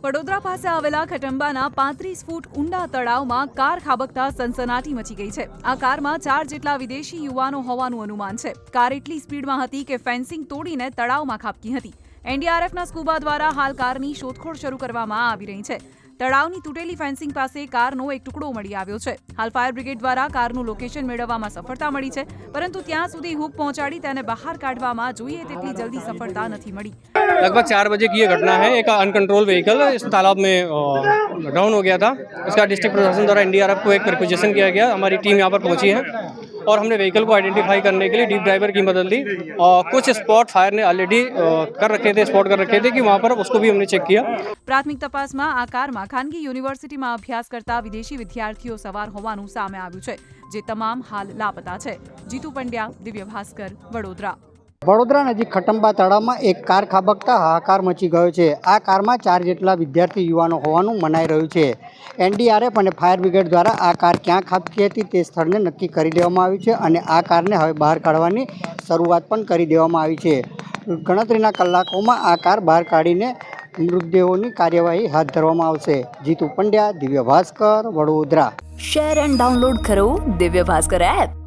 વડોદરા પાસે આવેલા ખટંબાના 35 ફૂટ ઊંડા તળાવમાં કાર ખાબકતા સનસનાટી મચી ગઈ છે। આ કારમાં 4 જેટલા વિદેશી યુવાનો હોવાનું અનુમાન છે। કાર એટલી સ્પીડમાં હતી કે ફેન્સિંગ તોડીને તળાવમાં ખાબકી હતી। એનડીઆરએફના સ્કૂબા દ્વારા હાલ કારની શોધખોળ શરૂ કરવામાં આવી રહી છે। તળાવની તૂટેલી ફેન્સિંગ પાસે કારનો એક ટુકડો મળી આવ્યો છે। હાલ ફાયર બ્રિગેડ દ્વારા કારનું લોકેશન મેળવવામાં સફળતા મળી છે, પરંતુ ત્યાં સુધી હૂક પહોંચાડી તેને બહાર કાઢવામાં જોઈએ તેટલી જલ્દી સફળતા નથી મળી। लगभग 4 बजे की ये घटना है। एक अनकंट्रोल व्हीकल इस तालाब में डाउन हो गया था। इसका डिस्ट्रिक्ट प्रशासन द्वारा एनडीआरएफ को एक रिक्वेजिशन किया गया। हमारी टीम यहाँ पर पहुंची है और हमने व्हीकल को आइडेंटिफाई करने के लिए डीप ड्राइवर की मदद ली और कुछ स्पॉट फायर ने ऑलरेडी स्पॉट कर रखे थे कि वहाँ पर उसको भी हमने चेक किया। પ્રાથમિક તપાસમાં આ કારમાં ખાનગી યુનિવર્સિટીમાં અભ્યાસ કરતા વિદેશી વિદ્યાર્થીઓ સવાર હોવાનું સામે આવ્યું છે, જે તમામ હાલ લાપતા છે। જીતુ પંડ્યા, દિવ્ય ભાસ્કર, વડોદરા। વડોદરા નજીક ખટંબા તળાવમાં એક કાર ખાબકતા હાહાકાર મચી ગયો છે। આ કારમાં 4 જેટલા વિદ્યાર્થી યુવાનો હોવાનું મનાઈ રહ્યું છે। એનડીઆરએફ અને ફાયર બ્રિગેડ દ્વારા આ કાર ક્યાં ખાબકી હતી તે સ્થળને નક્કી કરી દેવામાં આવ્યું છે અને આ કારને હવે બહાર કાઢવાની શરૂઆત પણ કરી દેવામાં આવી છે। ગણતરીના કલાકોમાં આ કાર બહાર કાઢીને મૃતદેહોની કાર્યવાહી હાથ ધરવામાં આવશે। Jitu Pandya, Divya Bhaskar, Vadodara. Share and download કરો દિવ્ય ભાસ્કર એપ।